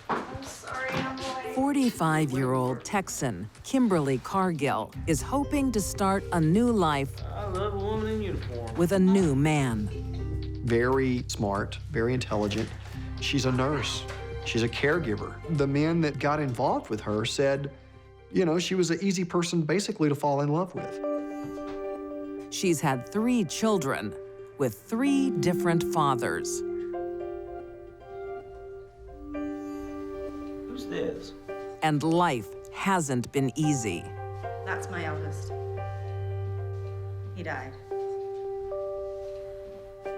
I'm sorry, I'm late. 45-year-old Texan Kimberly Cargill is hoping to start a new life I love a woman in uniform. with a new man. Very smart, very intelligent. She's a nurse. She's a caregiver. The men that got involved with her said, you know, she was an easy person basically to fall in love with. She's had 3 children with 3 different fathers. Who's this? And life hasn't been easy. That's my eldest. He died.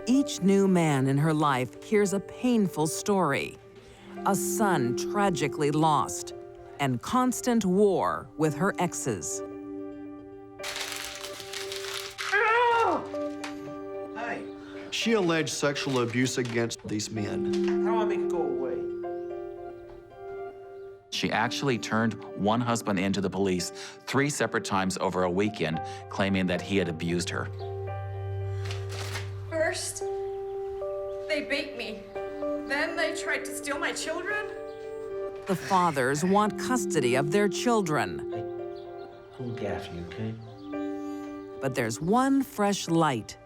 Each new man in her life hears a painful story. A son tragically lost, and constant war with her exes. Hey, She alleged sexual abuse against these men. how do I make it go away? She actually turned one husband into the police 3 separate times over a weekend, claiming that he had abused her. First, they beat me. Then they tried to steal my children. The fathers want custody of their children. I'll look after you, okay? But there's one fresh light,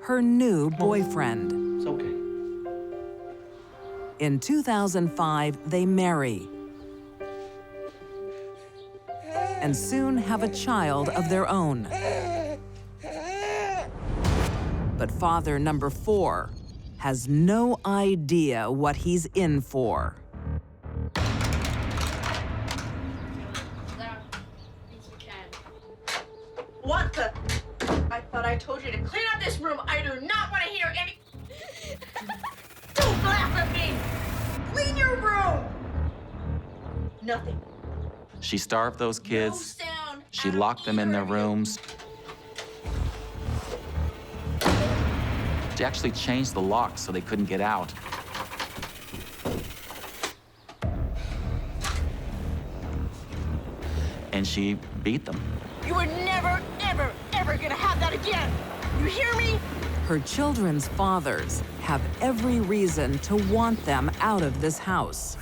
her new boyfriend. It's okay. In 2005, they marry and soon have a child of their own. But father number 4 has no idea what he's in for. What the? I thought I told you to clean up this room. I do not want to hear any. Don't laugh at me! Clean your room! Nothing. She starved those kids. No sound She out of locked them in either their of you. rooms. She actually changed the locks so they couldn't get out. And she beat them. You are never, ever, ever gonna have that again. You hear me? Her children's fathers have every reason to want them out of this house.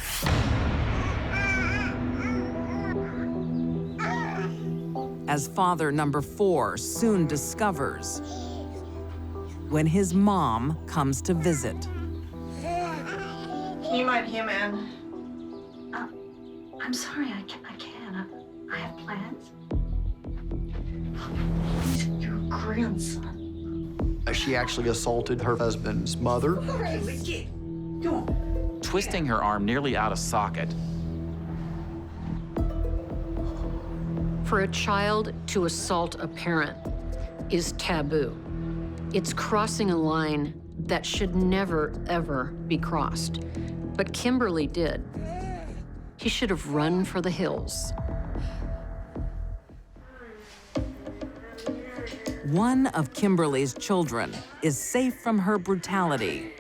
As father number 4 soon discovers when his mom comes to visit. Can you mind him, man? I'm sorry, I can't. I have plans. He's your grandson. She actually assaulted her husband's mother. Twisting her arm nearly out of socket. For a child to assault a parent is taboo. It's crossing a line that should never, ever be crossed. But Kimberly did. He should have run for the hills. One of Kimberly's children is safe from her brutality.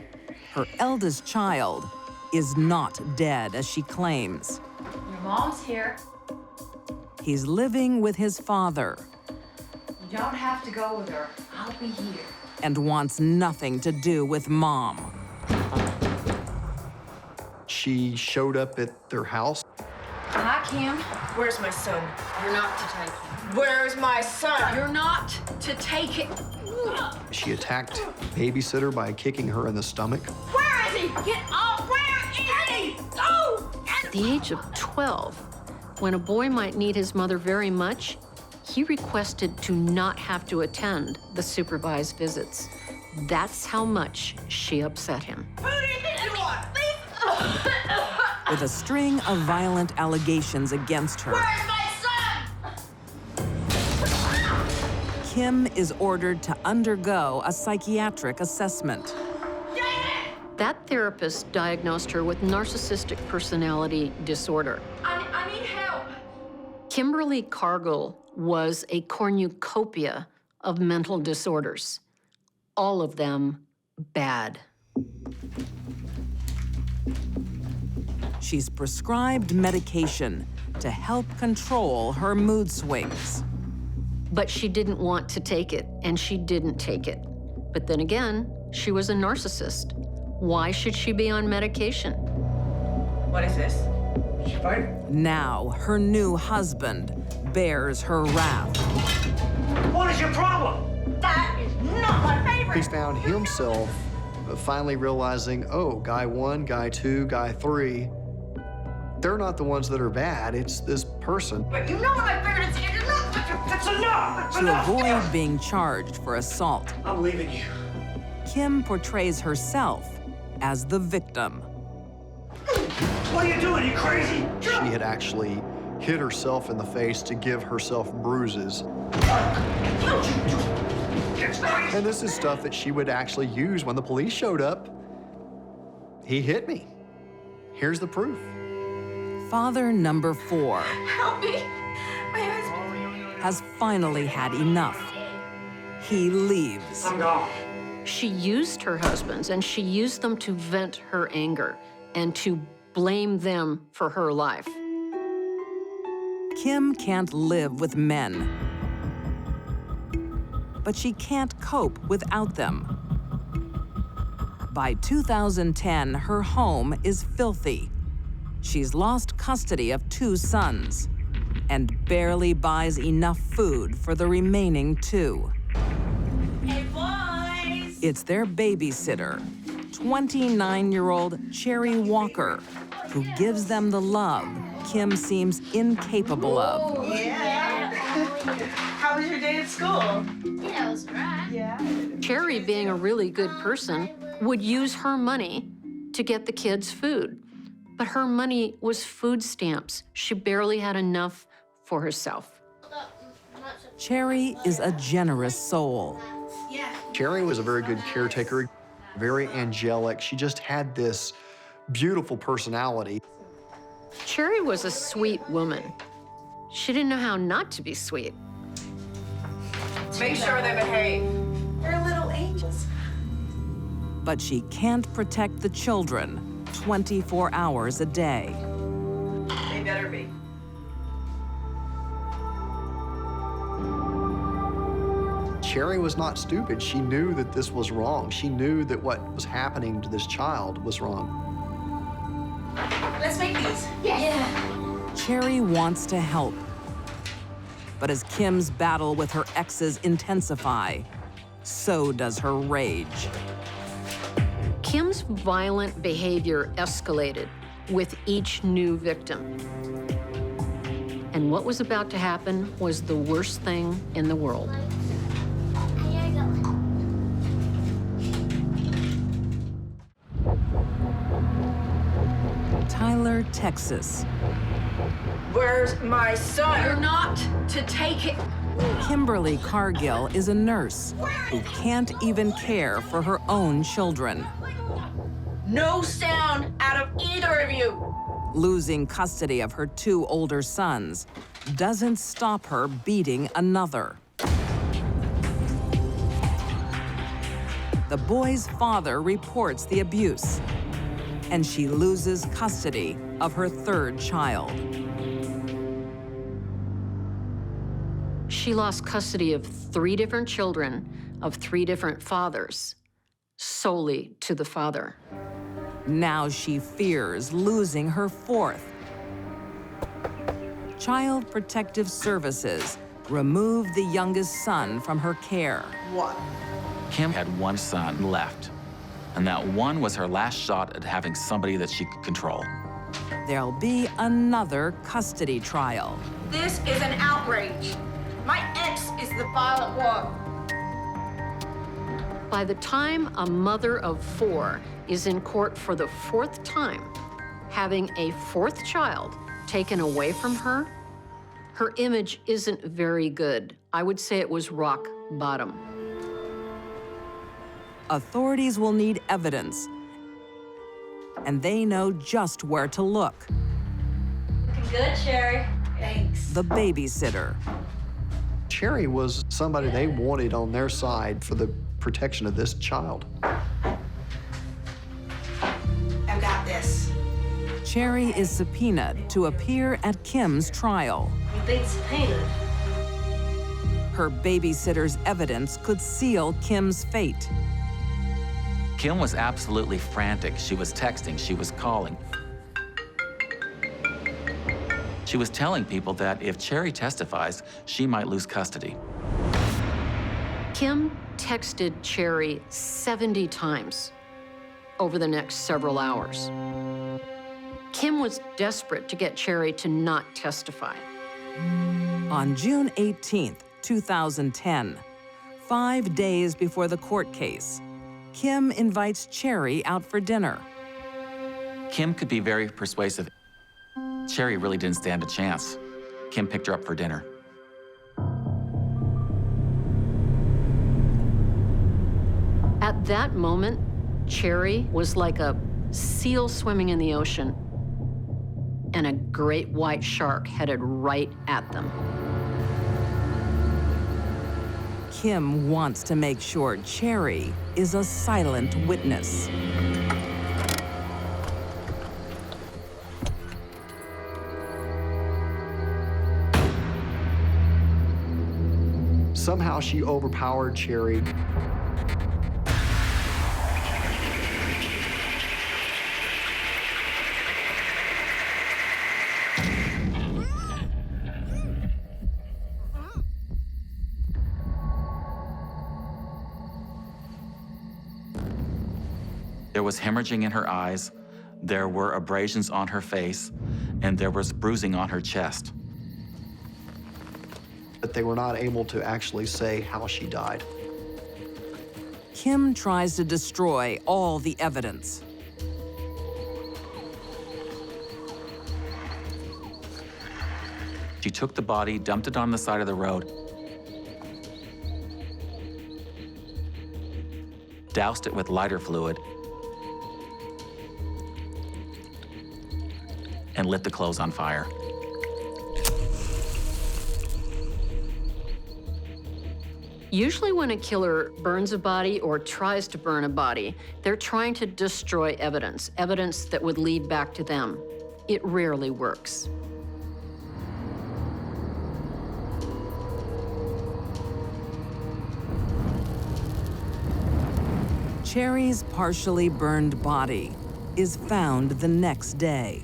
Her eldest child is not dead, as she claims. Your mom's here. He's living with his father You don't have to go with her. I'll be here. and wants nothing to do with Mom. She showed up at their house. Hi, Kim. Where's my son? You're not to take it. Where's my son? You're not to take it. She attacked babysitter by kicking her in the stomach. Where is he? Get off! Where is he? Go! At the age of 12, when a boy might need his mother very much, he requested to not have to attend the supervised visits. That's how much she upset him. Who do you think you are? With a string of violent allegations against her, Where's my son? Kim is ordered to undergo a psychiatric assessment. That therapist diagnosed her with narcissistic personality disorder. I need help. Kimberly Cargill was a cornucopia of mental disorders, all of them bad. She's prescribed medication to help control her mood swings. But she didn't want to take it, and she didn't take it. But then again, she was a narcissist. Why should she be on medication? What is this? She fine? Now her new husband bears her wrath. What is your problem? That is not my He favorite. found himself finally realizing, oh, guy 1, guy 2, guy 3, they're not the ones that are bad, it's this person. But you know what my favorite is. You're not. That's enough! That's To enough! avoid being charged for assault, I'm leaving you. Kim portrays herself as the victim. What are you doing? You crazy? She had actually hit herself in the face to give herself bruises. It's crazy. And this is stuff that she would actually use when the police showed up. He hit me. Here's the proof. Father number 4 Help me. My husband. has finally had enough. He leaves. I'm gone. She used her husbands, and she used them to vent her anger and to blame them for her life. Kim can't live with men, but she can't cope without them. By 2010, her home is filthy. She's lost custody of 2 sons and barely buys enough food for the remaining 2. Hey, boys. It's their babysitter, 29-year-old Cherry Walker, who gives them the love Kim seems incapable of. Yeah. How was your day at school? Yeah, it was right. Yeah. Cherry, being a really good person, would use her money to get the kids food. But her money was food stamps. She barely had enough for herself. Cherry is a generous soul. Yeah. Cherry was a very good caretaker, very angelic. She just had this beautiful personality. Cherry was a sweet woman. She didn't know how not to be sweet. Make sure they behave. They're little angels. But she can't protect the children 24 hours a day. They better be. Cherry was not stupid. She knew that this was wrong. She knew that what was happening to this child was wrong. Let's make these. Yeah. Cherry wants to help. But as Kim's battle with her exes intensify, so does her rage. Kim's violent behavior escalated with each new victim. And what was about to happen was the worst thing in the world. Here you go. Tyler, Texas. Where's my son? You're not to take it. Kimberly Cargill is a nurse who can't even care for her own children. No sound out of either of you. Losing custody of her 2 older sons doesn't stop her beating another. The boy's father reports the abuse, and she loses custody of her 3rd child. She lost custody of 3 different children of 3 different fathers, solely to the father. Now she fears losing her 4th. Child Protective Services removed the youngest son from her care. What? Kim had 1 son left, and that one was her last shot at having somebody that she could control. There'll be another custody trial. This is an outrage. My ex is the violent one. By the time a mother of 4 is in court for the 4th time, having a 4th child taken away from her, her image isn't very good. I would say it was rock bottom. Authorities will need evidence, and they know just where to look. Looking good, Cherry. Thanks. The babysitter. Cherry was somebody they wanted on their side for the protection of this child. I've got this. Cherry is subpoenaed to appear at Kim's trial. You think subpoenaed? Her babysitter's evidence could seal Kim's fate. Kim was absolutely frantic. She was texting, she was calling. She was telling people that if Cherry testifies, she might lose custody. Kim texted Cherry 70 times over the next several hours. Kim was desperate to get Cherry to not testify. On June 18th, 2010, 5 days before the court case, Kim invites Cherry out for dinner. Kim could be very persuasive. Cherry really didn't stand a chance. Kim picked her up for dinner. At that moment, Cherry was like a seal swimming in the ocean, and a great white shark headed right at them. Kim wants to make sure Cherry is a silent witness. Somehow she overpowered Cherry. There was hemorrhaging in her eyes, there were abrasions on her face, and there was bruising on her chest. But they were not able to actually say how she died. Kim tries to destroy all the evidence. She took the body, dumped it on the side of the road, doused it with lighter fluid, and lit the clothes on fire. Usually when a killer burns a body or tries to burn a body, they're trying to destroy evidence, evidence that would lead back to them. It rarely works. Cherry's partially burned body is found the next day.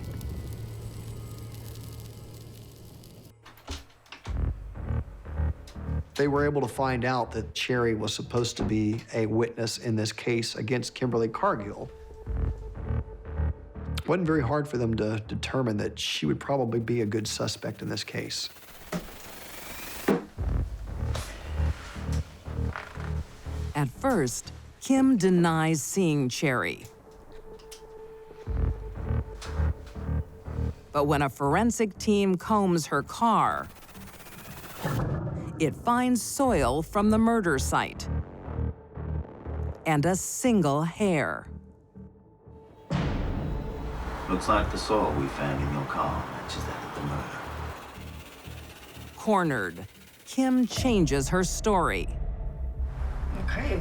They were able to find out that Cherry was supposed to be a witness in this case against Kimberly Cargill. It wasn't very hard for them to determine that she would probably be a good suspect in this case. At first, Kim denies seeing Cherry. But when a forensic team combs her car, it finds soil from the murder site and a single hair. Looks like the soil we found in your car matches that of the murder. Cornered, Kim changes her story. Okay.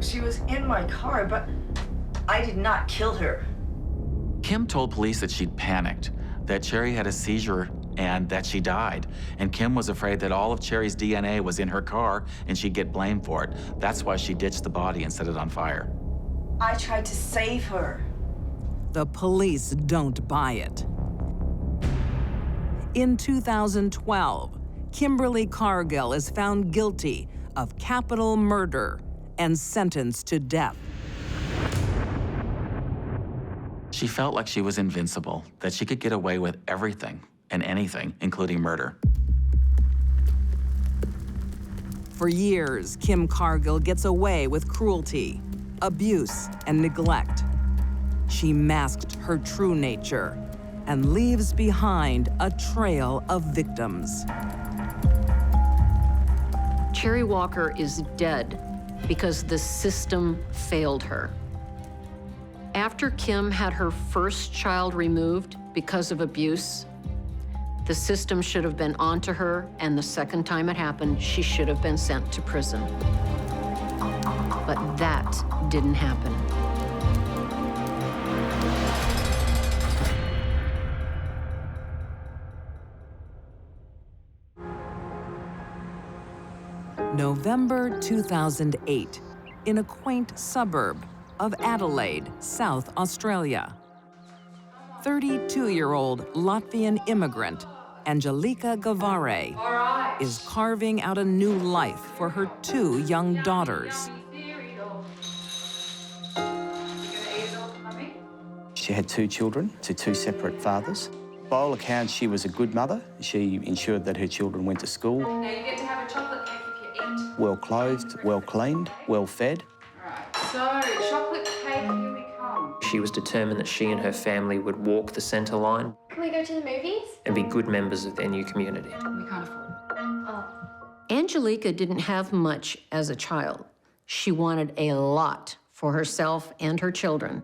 She was in my car, but I did not kill her. Kim told police that she'd panicked, that Cherry had a seizure and that she died. And Kim was afraid that all of Cherry's DNA was in her car and she'd get blamed for it. That's why she ditched the body and set it on fire. I tried to save her. The police don't buy it. In 2012, Kimberly Cargill is found guilty of capital murder and sentenced to death. She felt like she was invincible, that she could get away with everything and anything, including murder. For years, Kim Cargill gets away with cruelty, abuse, and neglect. She masked her true nature and leaves behind a trail of victims. Cherry Walker is dead because the system failed her. After Kim had her first child removed because of abuse, the system should have been onto her, and the second time it happened, she should have been sent to prison. But that didn't happen. November 2008. in a quaint suburb of Adelaide, South Australia. 32-year-old Latvian immigrant Angelika Gavare is carving out a new life for her 2 young daughters. She had 2 children to 2 separate fathers. By all accounts, she was a good mother. She ensured that her children went to school. Now you get to have a chocolate cake if you eat. Well clothed, well cleaned, well fed. All right, so chocolate cake, here we come. She was determined that she and her family would walk the centre line Can we go to the movies? and be good members of their new community. We can't afford it. Oh. Angelika didn't have much as a child. She wanted a lot for herself and her children.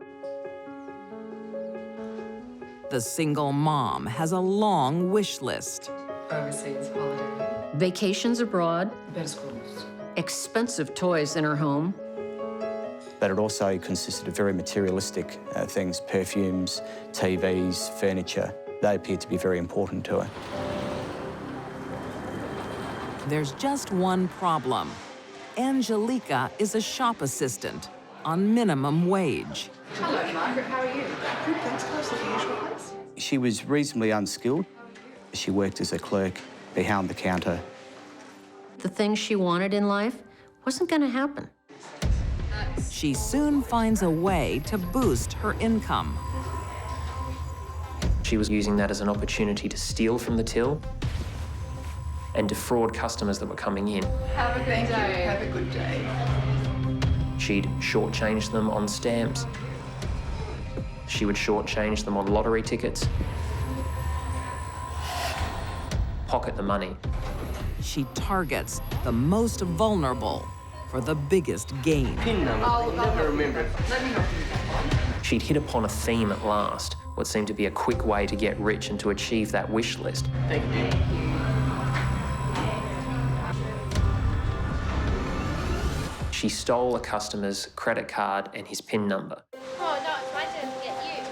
The single mom has a long wish list. Overseas holiday. Vacations abroad, Better schools. expensive toys in her home, But it also consisted of very materialistic things, perfumes, TVs, furniture. They appeared to be very important to her. There's just one problem. Angelika is a shop assistant on minimum wage. Hello, Margaret, how are you? Good, thanks. Close to the usual place. She was reasonably unskilled. She worked as a clerk behind the counter. the things she wanted in life wasn't going to happen. She soon finds a way to boost her income. She was using that as an opportunity to steal from the till and defraud customers that were coming in. Have a good day. Have a good day. She'd shortchange them on stamps. She would shortchange them on lottery tickets. Pocket the money. She targets the most vulnerable for the biggest gain. Let me know. She'd hit upon a theme at last, what seemed to be a quick way to get rich and to achieve that wish list. Thank you. She stole a customer's credit card and his PIN number. Oh no, it's my turn to get you.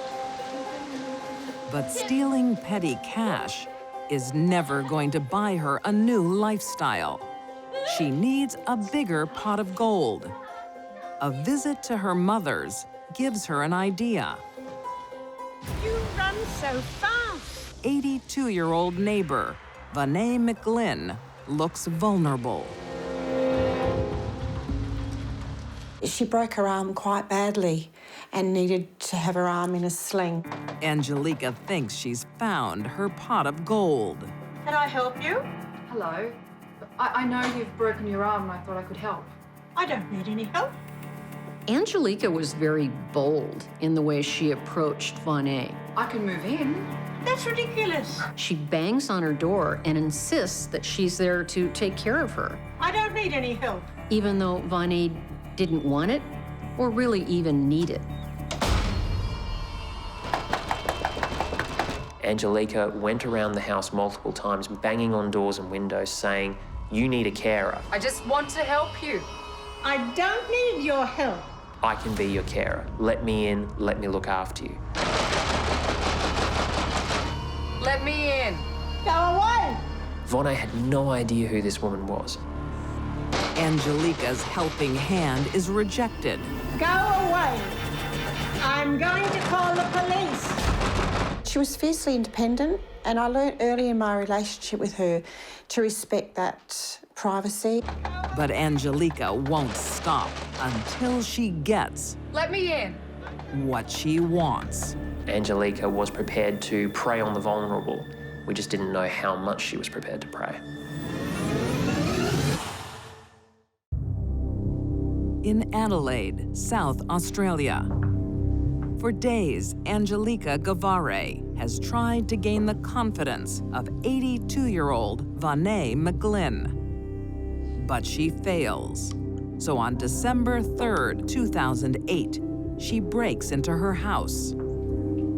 But stealing petty cash is never going to buy her a new lifestyle. She needs a bigger pot of gold. A visit to her mother's gives her an idea. You run so fast. 82-year-old neighbor, Vanae McGlynn, looks vulnerable. She broke her arm quite badly and needed to have her arm in a sling. Angelika thinks she's found her pot of gold. Can I help you? Hello. I know you've broken your arm and I thought I could help. I don't need any help. Angelika was very bold in the way she approached Vanae. I can move in. That's ridiculous. She bangs on her door and insists that she's there to take care of her, I don't need any help. even though Vanae didn't want it or really even need it. Angelika went around the house multiple times, banging on doors and windows, saying, "You need a carer. I just want to help you. I don't need your help. I can be your carer. Let me in, let me look after you." Let me in. Go away. Vanae had no idea who this woman was. Angelika's helping hand is rejected. Go away. I'm going to call the police. She was fiercely independent, and I learnt early in my relationship with her to respect that privacy. But Angelika won't stop until she gets Let me in. what she wants. Angelika was prepared to prey on the vulnerable. We just didn't know how much she was prepared to prey. In Adelaide, South Australia. For days, Angelika Gavare has tried to gain the confidence of 82-year-old Vanae McGlynn. But she fails. So on December 3rd, 2008, she breaks into her house.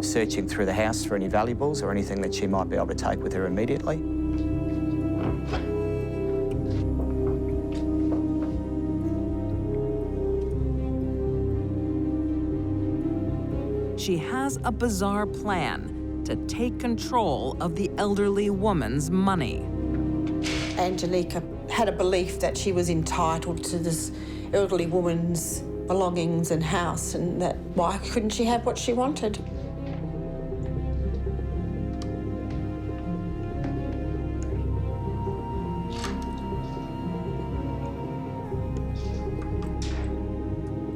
Searching through the house for any valuables or anything that she might be able to take with her immediately. She has a bizarre plan to take control of the elderly woman's money. Angelika had a belief that she was entitled to this elderly woman's belongings and house, and that why couldn't she have what she wanted?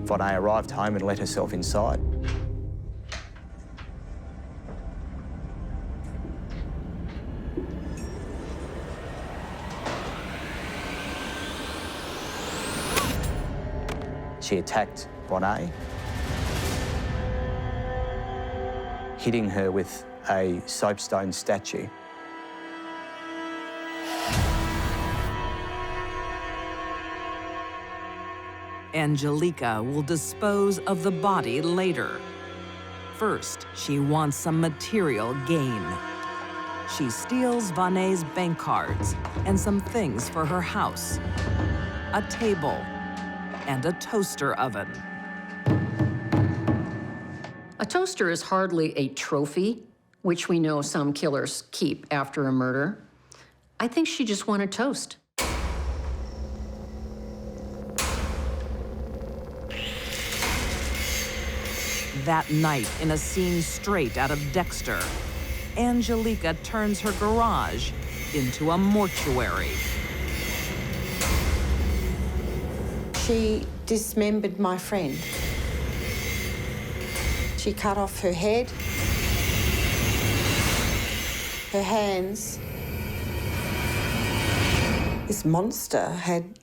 Vonne arrived home and let herself inside. She attacked Vonne, hitting her with a soapstone statue. Angelica will dispose of the body later. First, she wants some material gain. She steals Vonne's bank cards and some things for her house, a table and a toaster oven. A toaster is hardly a trophy, which we know some killers keep after a murder. I think she just wanted toast. That night, in a scene straight out of Dexter, Angelica turns her garage into a mortuary. She dismembered my friend. She cut off her head, her hands. This monster had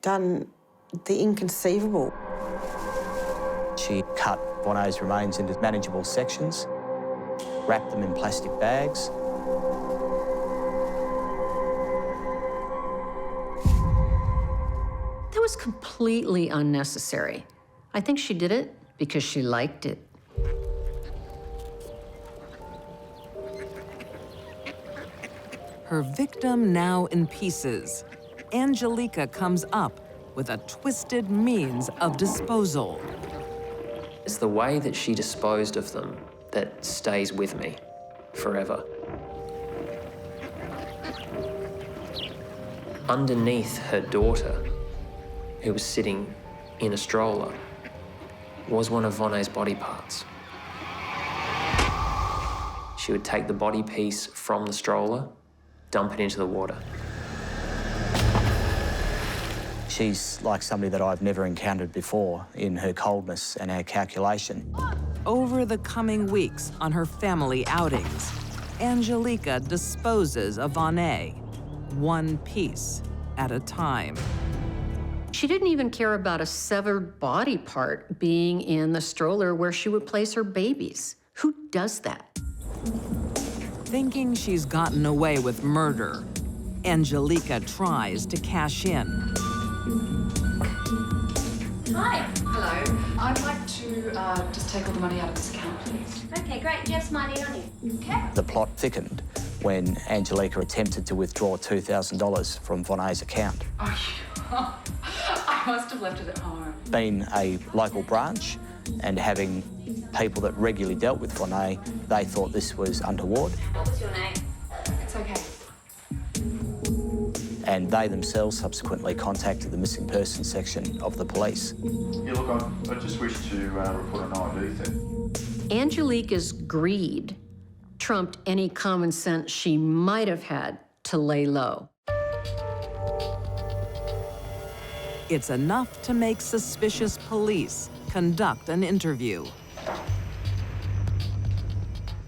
done the inconceivable. She cut Vonne's remains into manageable sections, wrapped them in plastic bags. That was completely unnecessary. I think she did it because she liked it. Her victim now in pieces, Angelica comes up with a twisted means of disposal. It's the way that she disposed of them that stays with me forever. Underneath her daughter, who was sitting in a stroller, was one of Vonne's body parts. She would take the body piece from the stroller, dump it into the water. She's like somebody that I've never encountered before in her coldness and her calculation. Over the coming weeks on her family outings, Angelica disposes of Vonne, one piece at a time. She didn't even care about a severed body part being in the stroller where she would place her babies. Who does that? Thinking she's gotten away with murder, Angelica tries to cash in. Hi. Hello. I'd like to just take all the money out of this account, please. Okay, great. Do you have some ID on you? Okay. The plot thickened when Angelica attempted to withdraw $2,000 from Vonne's account. Oh, I must have left it at home. Being a local branch and having people that regularly dealt with Vonne, they thought this was untoward. What was your name? It's okay. And they themselves subsequently contacted the missing persons section of the police. Yeah, look, I just wish to report an ID theft. Angelica's greed trumped any common sense she might have had to lay low. It's enough to make suspicious police conduct an interview.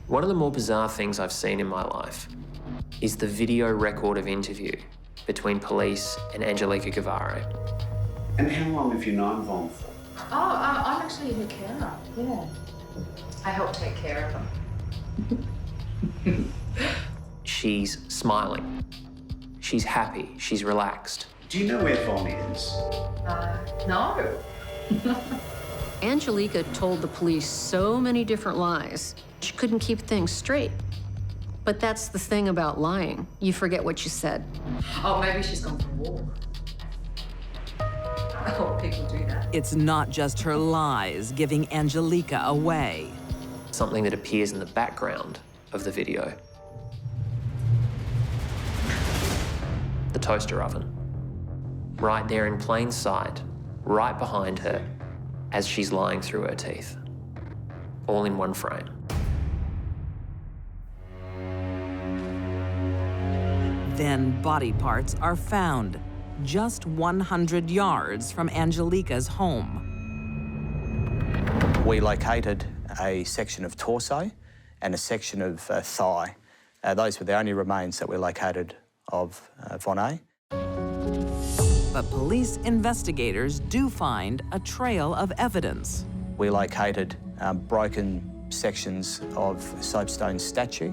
One of the more bizarre things I've seen in my life is the video record of interview between police and Angelica Guevara. And how long have you known Von for? Oh, I'm actually in the carer. Yeah. I help take care of them. She's smiling. She's happy. She's relaxed. Do you know where Von is? No. Angelica told the police so many different lies, she couldn't keep things straight. But that's the thing about lying. You forget what you said. Oh, maybe she's gone for a walk. Oh, people do that. It's not just her lies giving Angelica away. Something that appears in the background of the video. The toaster oven. Right there in plain sight, right behind her as she's lying through her teeth, all in one frame. Then body parts are found just 100 yards from Angelica's home. We located a section of torso and a section of thigh. Those were the only remains that were located of Von A. But police investigators do find a trail of evidence. We located broken sections of soapstone statue,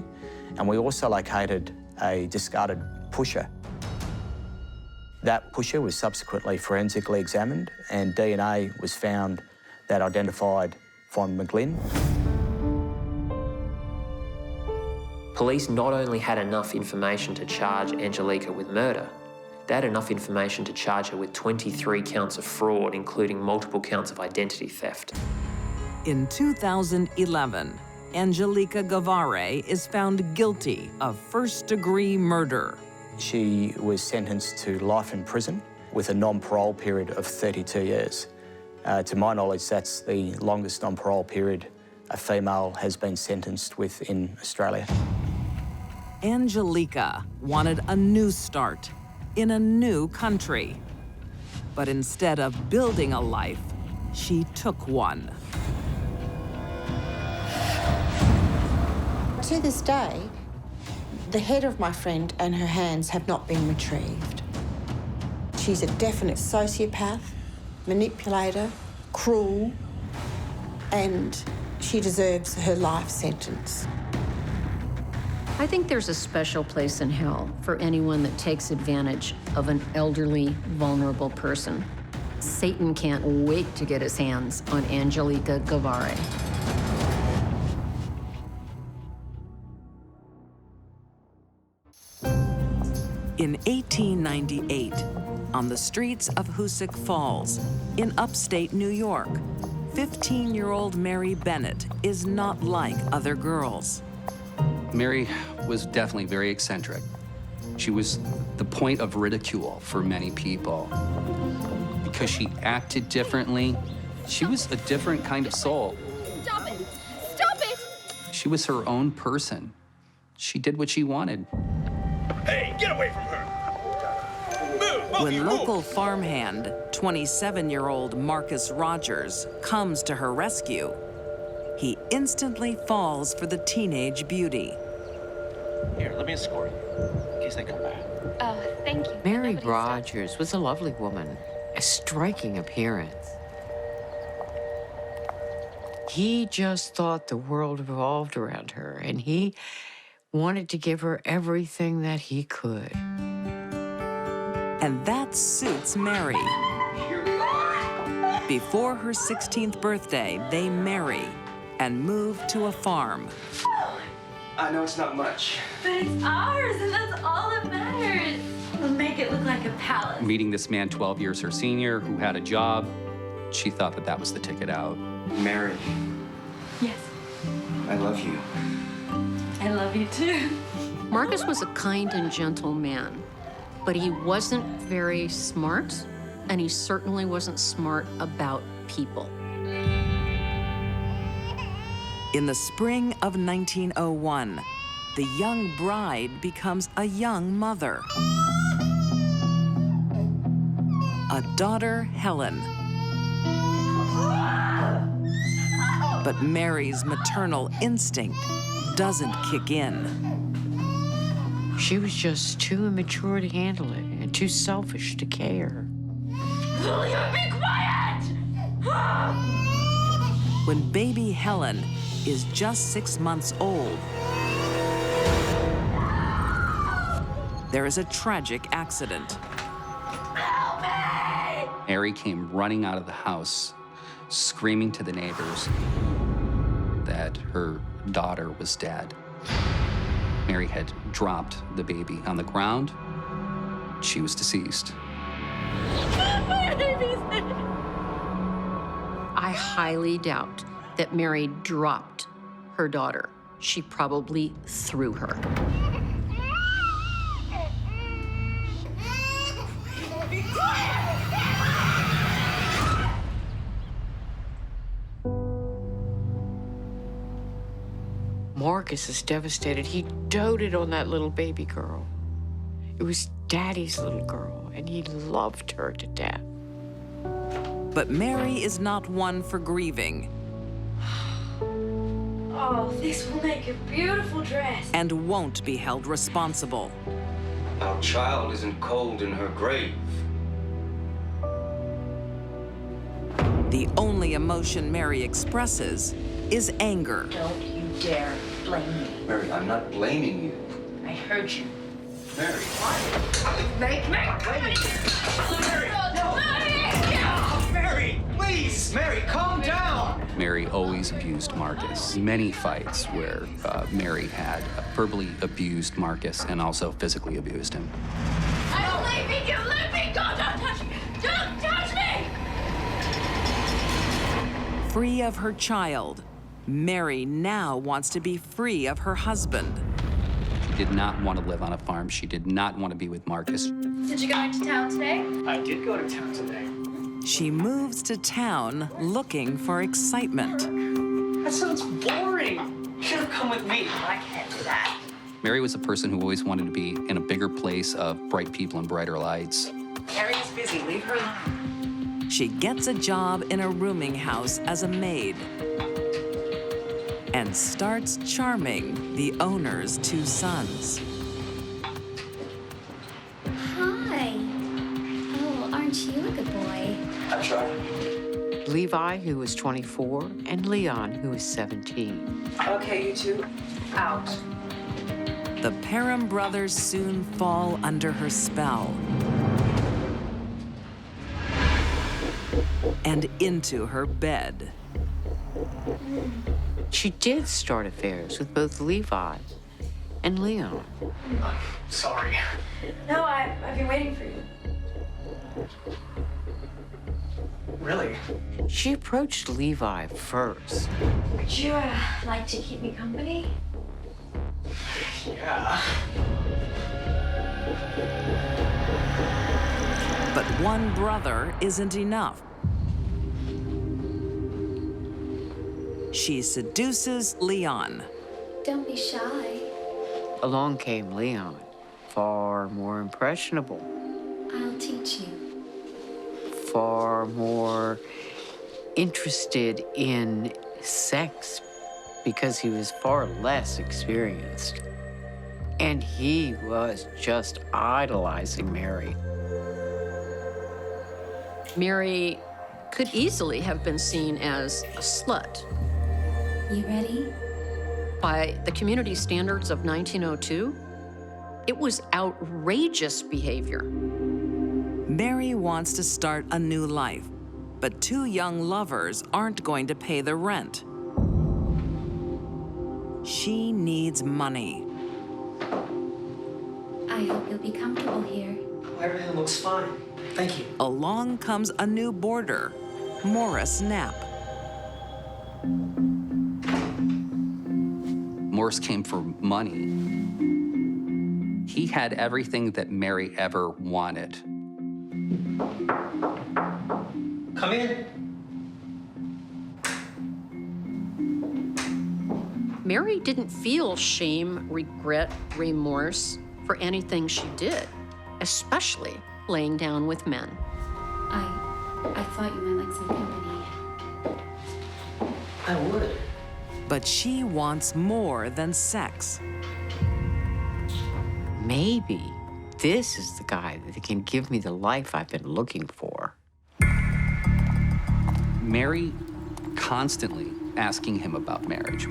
and we also located a discarded pusher. That pusher was subsequently forensically examined, and DNA was found that identified Von McGlynn. Police not only had enough information to charge Angelica with murder, they had enough information to charge her with 23 counts of fraud, including multiple counts of identity theft. In 2011, Angelica Guevara is found guilty of first-degree murder. She was sentenced to life in prison with a non-parole period of 32 years. To my knowledge, that's the longest non-parole period a female has been sentenced with in Australia. Angelica wanted a new start in a new country. But instead of building a life, she took one. To this day, the head of my friend and her hands have not been retrieved. She's a definite sociopath, manipulator, cruel, and she deserves her life sentence. I think there's a special place in hell for anyone that takes advantage of an elderly, vulnerable person. Satan can't wait to get his hands on Angelica Guevara. In 1898, on the streets of Hoosick Falls, in upstate New York, 15-year-old Mary Bennett is not like other girls. Mary was definitely very eccentric. She was the point of ridicule for many people. Because she acted differently, she was a different kind of soul. Stop it! Stop it! She was her own person. She did what she wanted. Hey, get away from her! Move! When local farmhand, 27-year-old Marcus Rogers, comes to her rescue, he instantly falls for the teenage beauty. Here, let me escort you, in case they come back. Oh, thank you. Mary Rogers was a lovely woman, a striking appearance. He just thought the world revolved around her, and he wanted to give her everything that he could. And that suits Mary. Before her 16th birthday, they marry and move to a farm. I know it's not much. But it's ours, and that's all that matters. We'll make it look like a palace. Meeting this man 12 years her senior who had a job, she thought that that was the ticket out. Mary, Yes, I love you. I love you too. Marcus was a kind and gentle man, but he wasn't very smart, and he certainly wasn't smart about people. In the spring of 1901, the young bride becomes a young mother. A daughter, Helen. But Mary's maternal instinct doesn't kick in. She was just too immature to handle it and too selfish to care. Will you be quiet? When baby Helen is just 6 months old, there is a tragic accident. Help me! Mary came running out of the house, screaming to the neighbors that her daughter was dead. Mary had dropped the baby on the ground. She was deceased. My baby's dead. I highly doubt that Mary dropped her daughter. She probably threw her. Marcus is devastated. He doted on that little baby girl. It was Daddy's little girl, and he loved her to death. But Mary is not one for grieving. Oh, this will make a beautiful dress. And won't be held responsible. Our child isn't cold in her grave. The only emotion Mary expresses is anger. Don't you dare blame me. Mary, I'm not blaming you. I heard you. Mary. Make me. Mary, please! Mary, calm down! Mary always abused Marcus. Many fights where Mary had verbally abused Marcus and also physically abused him. I don't leave me! You let me go! Don't touch me! Don't touch me! Free of her child, Mary now wants to be free of her husband. She did not want to live on a farm. She did not want to be with Marcus. Did you go into town today? I did go to town today. She moves to town looking for excitement. That sounds boring. You should have come with me. I can't do that. Mary was a person who always wanted to be in a bigger place of bright people and brighter lights. Mary's busy. Leave her alone. She gets a job in a rooming house as a maid and starts charming the owner's 2 sons. Hi. Oh, aren't you a good boy? I tried. Levi, who was 24, and Leon, who was 17. Okay, you two, out. The Parham brothers soon fall under her spell and into her bed. She did start affairs with both Levi and Leon. Sorry. No, I've been waiting for you. Really? She approached Levi first. Would you, like to keep me company? Yeah. But one brother isn't enough. She seduces Leon. Don't be shy. Along came Leon, far more impressionable, I'll teach you. far more interested in sex because he was far less experienced. And he was just idolizing Mary. Mary could easily have been seen as a slut. You ready? By the community standards of 1902, it was outrageous behavior. Mary wants to start a new life, but 2 young lovers aren't going to pay the rent. She needs money. I hope you'll be comfortable here. Everything looks fine. Thank you. Along comes a new boarder, Morris Knapp. Morris came for money. He had everything that Mary ever wanted. Come in. Mary didn't feel shame, regret, remorse for anything she did, especially laying down with men. I thought you might like some company. I would. But she wants more than sex. Maybe this is the guy that can give me the life I've been looking for. Mary constantly asking him about marriage.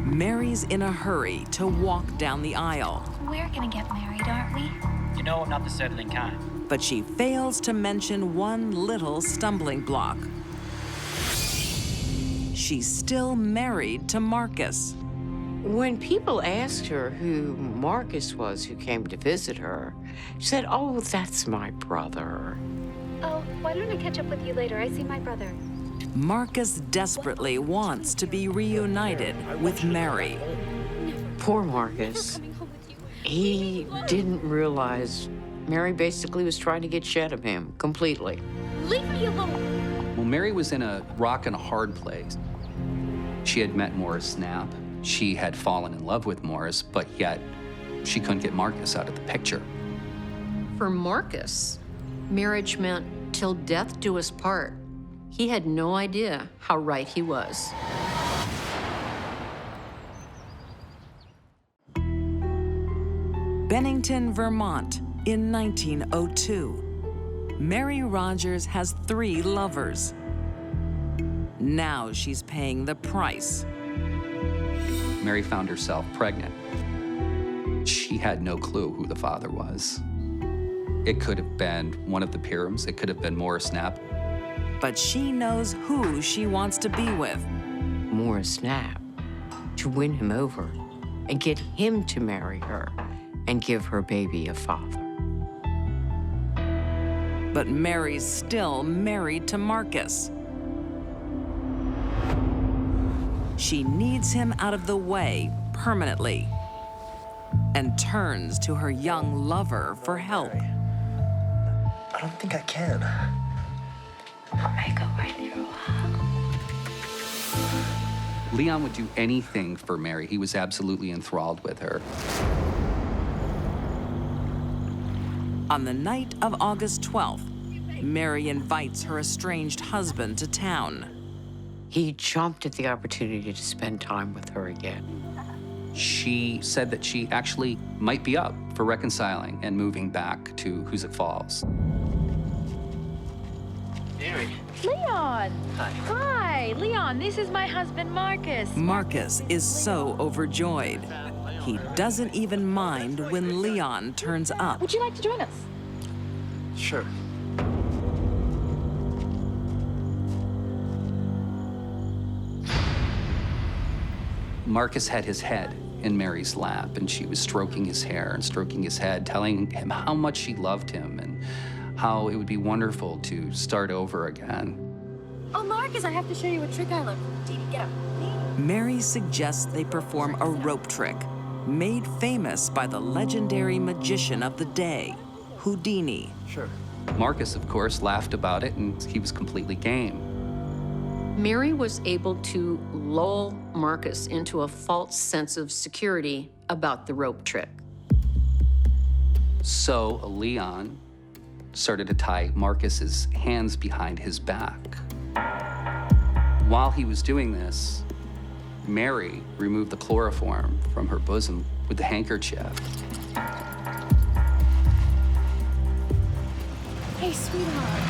Mary's in a hurry to walk down the aisle, We're gonna get married, aren't we? You know I'm not the settling kind. but she fails to mention one little stumbling block. She's still married to Marcus. When people asked her who Marcus was who came to visit her, she said, "Oh, that's my brother." Oh, why don't I catch up with you later? I see my brother. Marcus desperately wants to be reunited with Mary. Poor Marcus. He didn't realize Mary basically was trying to get shed of him completely. Leave me alone. Well, Mary was in a rock and a hard place. She had met Morris Knapp. She had fallen in love with Morris, but yet she couldn't get Marcus out of the picture. For Marcus, marriage meant till death do us part. He had no idea how right he was. Bennington, Vermont, in 1902. Mary Rogers has 3 lovers. Now she's paying the price. Mary found herself pregnant. She had no clue who the father was. It could have been one of the Pirhams. It could have been Morris Knapp. But she knows who she wants to be with. Morris Knapp, to win him over and get him to marry her and give her baby a father. But Mary's still married to Marcus. She needs him out of the way permanently and turns to her young lover for help. I don't think I can. I may go right through a while. Leon would do anything for Mary. He was absolutely enthralled with her. On the night of August 12th, Mary invites her estranged husband to town. He jumped at the opportunity to spend time with her again. She said that she actually might be up for reconciling and moving back to Hoosick Falls. Mary. Leon! Hi. Hi, Leon, this is my husband, Marcus. Marcus is so overjoyed. He doesn't even mind when Leon turns up. Would you like to join us? Sure. Marcus had his head in Mary's lap, and she was stroking his hair and stroking his head, telling him how much she loved him and how it would be wonderful to start over again. Oh, Marcus, I have to show you a trick I learned from Dee Dee. Get up. Mary suggests they perform a rope trick, made famous by the legendary magician of the day, Houdini. Sure. Marcus, of course, laughed about it, and he was completely game. Mary was able to lull Marcus into a false sense of security about the rope trick. So Leon started to tie Marcus's hands behind his back. While he was doing this, Mary removed the chloroform from her bosom with the handkerchief. Hey, sweetheart.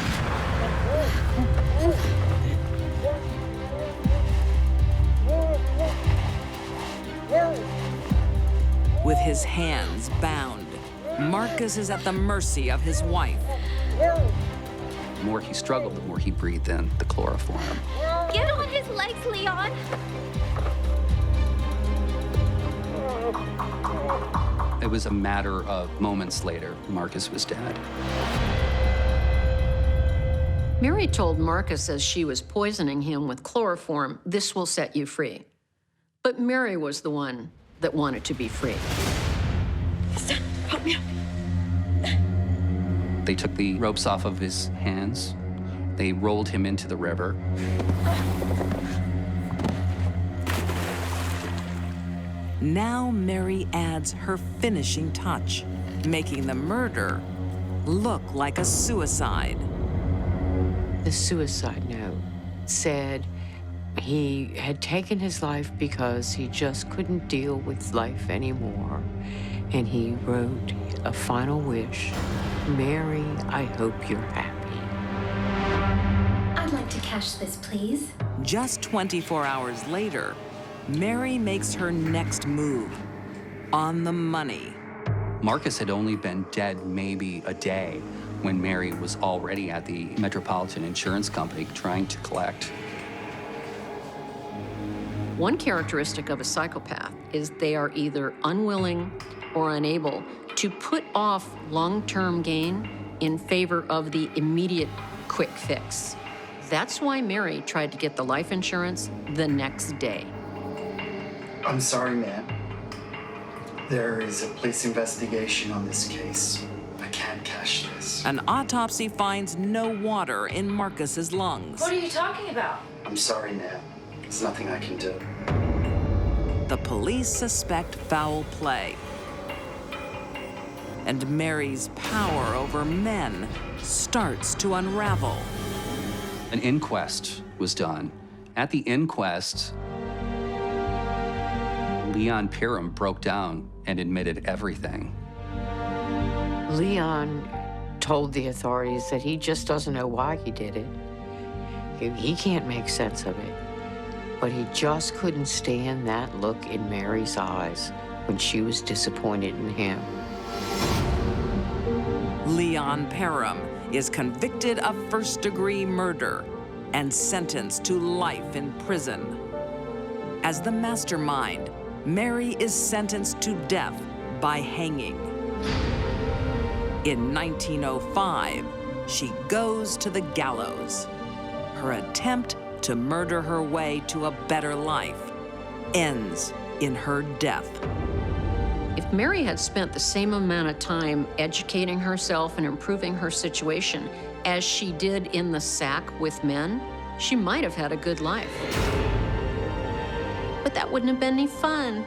With his hands bound, Marcus is at the mercy of his wife. The more he struggled, the more he breathed in the chloroform. Get on his legs, Leon. It was a matter of moments later, Marcus was dead. Mary told Marcus as she was poisoning him with chloroform, "This will set you free." But Mary was the one that wanted to be free. Help me up. They took the ropes off of his hands. They rolled him into the river. Now Mary adds her finishing touch, making the murder look like a suicide. The suicide note said he had taken his life because he just couldn't deal with life anymore. And he wrote a final wish, "Mary, I hope you're happy." I'd like to cash this, please. Just 24 hours later, Mary makes her next move, on the money. Marcus had only been dead maybe a day when Mary was already at the Metropolitan Insurance Company trying to collect. One characteristic of a psychopath is they are either unwilling or unable to put off long-term gain in favor of the immediate quick fix. That's why Mary tried to get the life insurance the next day. I'm sorry, ma'am. There is a police investigation on this case. I can't cash this. An autopsy finds no water in Marcus's lungs. What are you talking about? I'm sorry, ma'am. There's nothing I can do. the police suspect foul play. And Mary's power over men starts to unravel. An inquest was done. At the inquest, Leon Parham broke down and admitted everything. Leon told the authorities that he just doesn't know why he did it. He can't make sense of it. But he just couldn't stand that look in Mary's eyes when she was disappointed in him. Leon Parham is convicted of first-degree murder and sentenced to life in prison. As the mastermind, Mary is sentenced to death by hanging. In 1905, she goes to the gallows. Her attempt to murder her way to a better life ends in her death. If Mary had spent the same amount of time educating herself and improving her situation as she did in the sack with men, she might have had a good life. But that wouldn't have been any fun.